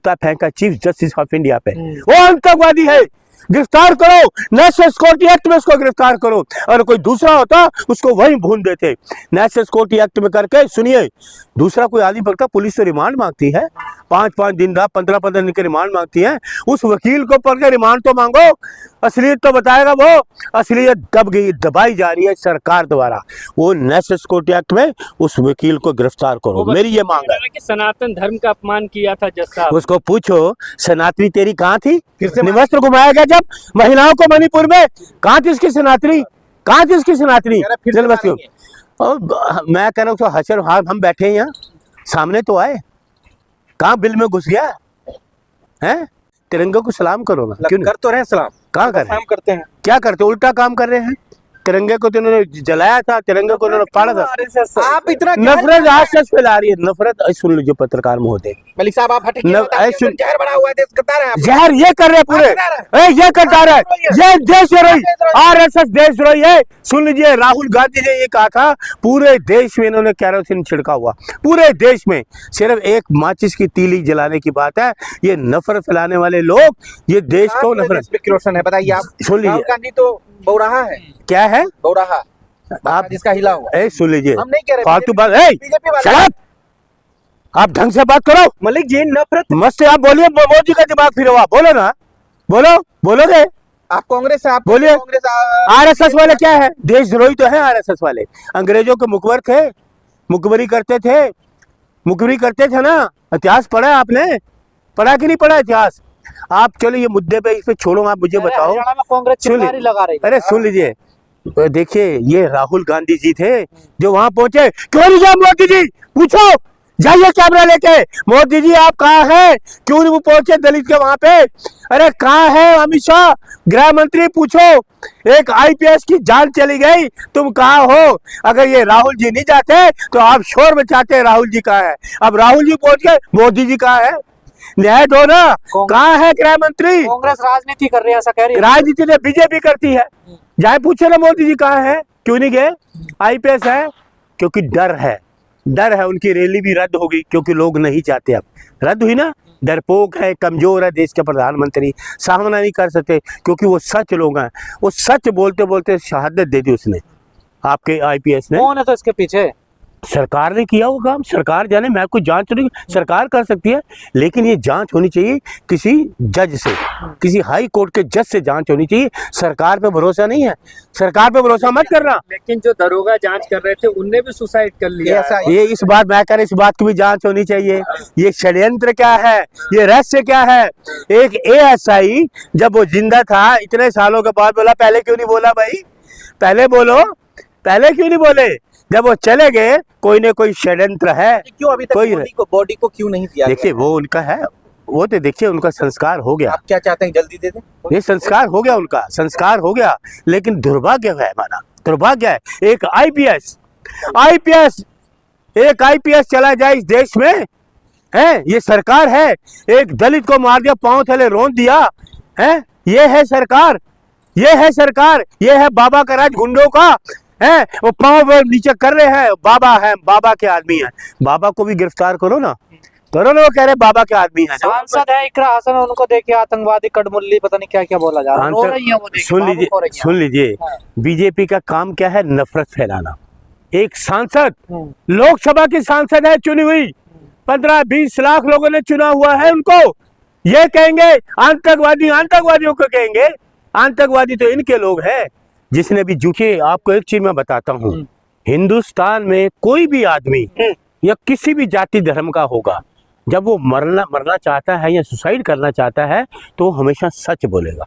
जूता फेंका chief justice of India पे, वो आतंकवादी है, गिरफ्तार करो, नेशनल सिक्योरिटी एक्ट में उसको गिरफ्तार करो। और कोई दूसरा होता उसको वहीं भून देते। नेशनल सिक्योरिटी एक्ट में करके सुनिए, दूसरा कोई आदमी पकड़ता, पुलिस तो रिमांड मांगती है, 5-5 दिन का 15-15 दिन के रिमांड मांगती है। उस वकील को पकड़ के रिमांड तो मांगो, असलियत तो बताएगा वो। असलियत दबाई जा रही है सरकार द्वारा। वो नेशनल सिक्योरिटी एक्ट में उस वकील को गिरफ्तार करो, मेरी ये मांग है। कि सनातन धर्म का अपमान किया था जज साहब, उसको पूछो सनातनी तेरी कहाँ थी? निवस्त्र घुमाया गया जब महिलाओं को मणिपुर में, कहाँ थी उसकी सनातनी? कहाँ थी उसकी सनातनी? मैं कह रहा हूँ हशर, हाँ हम बैठे हैं यहाँ, सामने तो आए, कहाँ बिल में घुस गया है? तिरंगे को सलाम करो ना, क्यों कर तो रहे हैं सलाम, कहाँ कर रहे हैं? करते हैं, क्या करते? उल्टा काम कर रहे हैं। तिरंगे को तो उन्होंने जलाया था, तिरंगे को उन्होंने फाड़ा था। आप इतना नफरत आसपास फैला रही है, नफरत। सुन लीजिए पत्रकार महोदय, मलिक साहब आप हटिए, जहर बना हुआ है, देश करता रहे, जहर ये कर रहे पूरे, ये करता रहे, ये देशद्रोही, आरएसएस देशद्रोही है। सुन लीजिए, राहुल गांधी ने ये कहा था, पूरे देश में इन्होंने कैरोसिन छिड़का हुआ, पूरे देश में सिर्फ एक माचिस की तीली जलाने की बात है। ये नफरत फैलाने वाले लोग, ये देश को नफरत रोशन है। बताइए आप, सुन लीजिए, राहुल गांधी तो बौराहा है, क्या है बौराहा, आप जिसका हिला हुआ। सुन लीजिए, हम नहीं कह रहे फालतू बात, आप ढंग से बात करो। मलिक जी नफरत मस्त आप बोलिए, मोदी का दिमाग फिरो, आप बोलो ना, बोलो, बोलोगे? आप कांग्रेस से, आप बोलिए। कांग्रेस आरएसएस वाले क्या है? देशद्रोही तो है आरएसएस वाले, अंग्रेजों के मुखबर थे, मुखबरी करते थे ना। इतिहास पढ़ा है आपने? पढ़ा कि नहीं पढ़ा इतिहास? आप चलो ये मुद्दे पे, इस पे छोड़ो, आप मुझे बताओ। अरे सुन लीजिए, देखिए ये राहुल गांधी जी थे जो वहां पहुंचे, क्यों नहीं गया मोदी जी? पूछो, जाइए कैमरा लेके, मोदी जी आप कहाँ हैं? क्यों नहीं वो पहुंचे दलित के वहां पे? अरे कहाँ है अमित शाह, गृह मंत्री? पूछो, एक आईपीएस की जान चली गई, तुम कहाँ हो? अगर ये राहुल जी नहीं जाते तो आप शोर मचाते, राहुल जी कहाँ है? अब राहुल जी पहुंच गए, मोदी जी कहाँ है? न्याय दो ना, कहाँ है गृह मंत्री? कांग्रेस राजनीति कर रही है, ऐसा कह रही है। राजनीति ने बीजेपी करती है, जाए पूछे ना मोदी जी कहाँ है, क्यों नहीं गए? आईपीएस है क्योंकि डर है, डर है। उनकी रैली भी रद्द होगी क्योंकि लोग नहीं जाते, अब रद्द हुई ना। डरपोक है, कमजोर है देश के प्रधानमंत्री, सामना नहीं कर सकते क्योंकि वो सच लोग हैं। वो सच बोलते बोलते शहादत दे दी उसने, आपके आईपीएस ने। कौन है तो इसके पीछे? सरकार ने किया वो काम, सरकार जाने, मैं कोई जांच नहीं, सरकार कर सकती है, लेकिन ये जांच होनी चाहिए किसी जज से, किसी हाई कोर्ट के जज से जांच होनी चाहिए। सरकार पे भरोसा नहीं है, सरकार पे भरोसा मत करना। लेकिन जो दरोगा जांच कर रहे थे उनने भी सुसाइड कर लिया। ये इस बात मैं कह रहा, इस बात की भी जांच होनी चाहिए। ये षड्यंत्र क्या है, ये रहस्य क्या है? एक एएसआई जब वो जिंदा था इतने सालों के बाद बोला, पहले क्यों नहीं बोला भाई? पहले बोलो, पहले क्यों नहीं बोले? जब वो चले गए, कोई ना कोई षड्यंत्र है। क्यों अभी तक बॉडी को क्यों नहीं दिया? देखिए वो उनका है, वो तो देखिए उनका संस्कार हो गया। आप क्या चाहते हैं, जल्दी दे दें? ये संस्कार हो गया, उनका संस्कार हो गया, लेकिन दुर्भाग्य है हमारा, दुर्भाग्य है एक आईपीएस चला जाए इस देश में, है ये सरकार है। एक दलित को मार दिया, पांव थले रोन दिया, है ये है सरकार, ये है सरकार, ये है बाबा का राज, गुंडों का है। वो पांव नीचे कर रहे हैं, बाबा है, बाबा के आदमी है, बाबा को भी गिरफ्तार करो ना, करो ना। वो कह रहे बाबा के आदमी है। सांसद है इकरा हसन, उनको देखिए आतंकवादी, कड़मुल्ली, पता नहीं क्या क्या बोला जा रहा है। सुन लीजिए, बीजेपी का काम क्या है? नफरत फैलाना। एक सांसद, लोकसभा की सांसद है, चुनी हुई, 15-20 लाख लोगों ने चुना हुआ है उनको, ये कहेंगे आतंकवादी, आतंकवादियों को कहेंगे आतंकवादी तो इनके लोग हैं जिसने भी झूठे। आपको एक चीज मैं बताता हूँ, हिंदुस्तान में कोई भी आदमी या किसी भी जाति धर्म का होगा, जब वो मरना चाहता है या सुसाइड करना चाहता है तो हमेशा सच बोलेगा,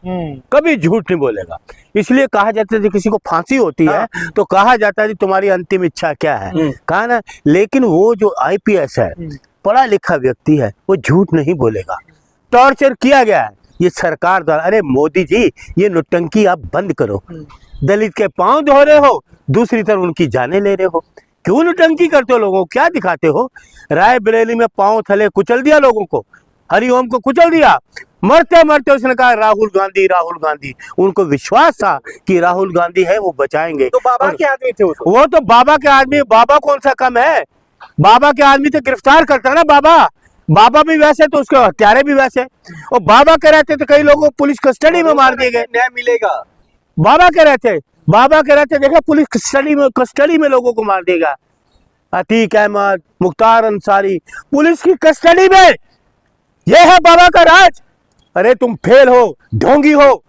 कभी झूठ नहीं बोलेगा। इसलिए कहा जाता है किसी को फांसी होती है तो कहा जाता है तुम्हारी अंतिम इच्छा क्या है, कहा ना। लेकिन वो जो आईपीएस है, पढ़ा लिखा व्यक्ति है, वो झूठ नहीं बोलेगा। टॉर्चर किया गया है ये सरकार द्वारा। अरे मोदी जी, ये नौटंकी आप बंद करो। दलित के पांव धो रहे हो, दूसरी तरफ उनकी जाने ले रहे हो, क्यों नौटंकी करते हो? लोगों को क्या दिखाते हो? रायबरेली में पांव थले कुचल दिया लोगों को, हरिओम को कुचल दिया, मरते मरते उसने कहा राहुल गांधी, राहुल गांधी। उनको विश्वास था कि राहुल गांधी है वो बचाएंगे। तो बाबा के आदमी थे वो तो बाबा के आदमी। बाबा कौन सा कम है? बाबा के आदमी तो गिरफ्तार करता ना बाबा। बाबा भी वैसे तो उसके हत्यारे भी वैसे, और बाबा कह रहे थे तो कई लोगों को पुलिस कस्टडी में मार दिए गए। न्याय मिलेगा। बाबा कह रहे थे देखो पुलिस कस्टडी में लोगों को मार देगा। अतीक अहमद, मुख्तार अंसारी पुलिस की कस्टडी में, यह है बाबा का राज। अरे तुम फेल हो, ढोंगी हो,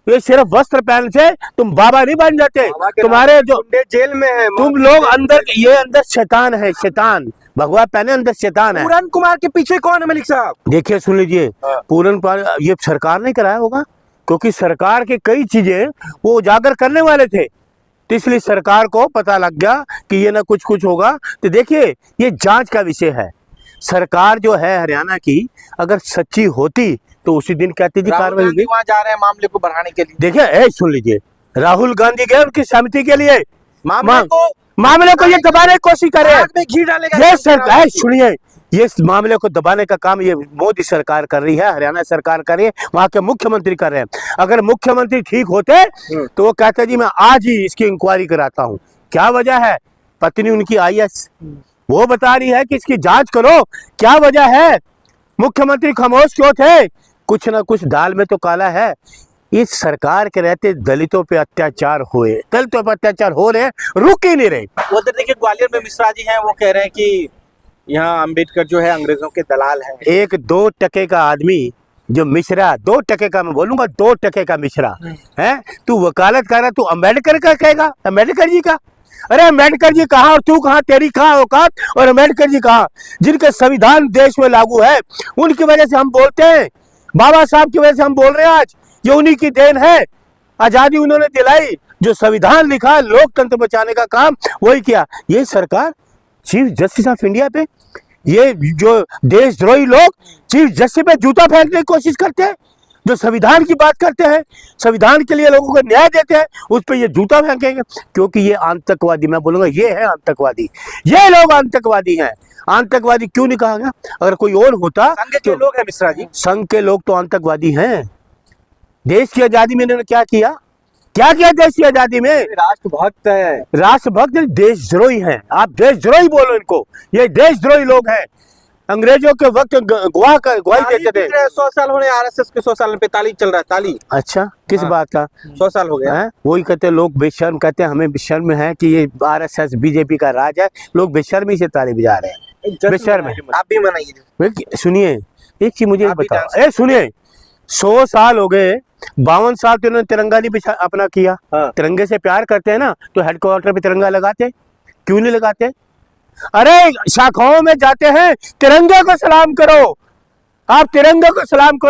ये सिर्फ वस्त्र पहन से तुम बाबा नहीं बन जाते। तुम्हारे जो जेल में है, तुम लोग अंदर, ये अंदर शैतान है, शैतान भगवा पहने अंदर शैतान है। पूरन कुमार के पीछे कौन है मलिक साहब? देखिए सुन लीजिए, पूरन कुमार ये सरकार ने कराया होगा, क्योंकि सरकार के कई चीजें वो उजागर करने वाले थे, तो इसलिए सरकार को पता लग गया कि ये ना कुछ होगा। तो देखिए ये जांच का विषय है। सरकार जो है हरियाणा की, अगर सच्ची होती तो उसी दिन कहती थी कार्रवाई होगी। वहाँ जा रहे हैं मामले को बढ़ाने के लिए। देखिए सुन लीजिए, राहुल गांधी गए उनकी सहमति के लिए, मामले को ये दबाने की कोशिश करे। घी डालेगा ये सरकार, सुनिए, ये मामले को दबाने का काम ये मोदी सरकार कर रही है, हरियाणा सरकार कर रही है, वहां के मुख्यमंत्री कर रहे हैं। अगर मुख्यमंत्री ठीक होते तो वो कहते जी मैं आज ही इसकी इंक्वायरी कराता हूँ। क्या वजह है? पत्नी उनकी IAS, वो बता रही है कि इसकी जांच करो, क्या वजह है? मुख्यमंत्री खामोश क्यों थे? कुछ ना कुछ दाल में तो काला है। इस सरकार के रहते दलितों पे अत्याचार हुए, दलितों पे अत्याचार हो रहे, रुक ही नहीं रहे। उधर देखिए ग्वालियर में मिश्रा जी हैं, वो कह रहे हैं कि यहाँ अंबेडकर जो है अंग्रेजों के दलाल है। एक 2 टके का आदमी जो मिश्रा, 2 टके का, मैं बोलूंगा 2 टके का मिश्रा है, तू वकालत कर रहा, तू अंबेडकर का कहेगा? अंबेडकर जी का? अरे अंबेडकर जी कहाँ और तू कहाँ, तेरी कहाँ औकात? और अंबेडकर जी कहाँ, जिनके संविधान देश में लागू है, उनकी वजह से हम बोलते हैं, बाबा साहब की वजह से हम बोल रहे हैं आज। ये उन्हीं की देन है, आजादी उन्होंने दिलाई, जो संविधान लिखा, लोकतंत्र बचाने का काम वही किया। ये सरकार चीफ जस्टिस ऑफ इंडिया पे, ये जो देशद्रोही लोग चीफ जस्टिस पे जूता फेंकने की कोशिश करते हैं, जो संविधान की बात करते हैं, संविधान के लिए लोगों को न्याय देते हैं, उस पर ये जूता फेंकेंगे, क्योंकि ये आतंकवादी, मैं बोलूंगा ये है आतंकवादी, ये लोग आतंकवादी हैं। आतंकवादी क्यों नहीं कहा गया? अगर कोई और होता। संघ के लोग हैं मिश्रा जी, संघ के लोग तो आतंकवादी हैं। देश की आजादी में इन्होंने क्या किया? क्या किया देश की आजादी में? राष्ट्रभक्त है, राष्ट्रभक्त, देशद्रोही हैं। आप देशद्रोही बोलो इनको, ये देशद्रोही लोग हैं। अंग्रेजों के वक्त गवाही देते थे। 100 साल होने, RSS के 100 साल में 45 चल रहा है, ताली। अच्छा, किस बात का? 100 साल हो गया। वही कहते लोग बेशर्म, कहते हैं हमें बेशर्म है कि ये RSS बीजेपी का राज है, लोग बेशर्मी से ताली बजा रहे हैं, बेशर्म है। आप भी मनाइए। सुनिए एक चीज मुझे बताओ, सुनिए, 100 साल हो गए, 52 साल तो इन्होंने तिरंगा नहीं अपना किया। तिरंगे से प्यार करते हैं ना, तो हेडक्वार्टर पे तिरंगा लगाते, क्यों नहीं लगाते? अरे शाखाओं में जाते हैं, तिरंगे को सलाम करो, आप तिरंगे को सलाम करो।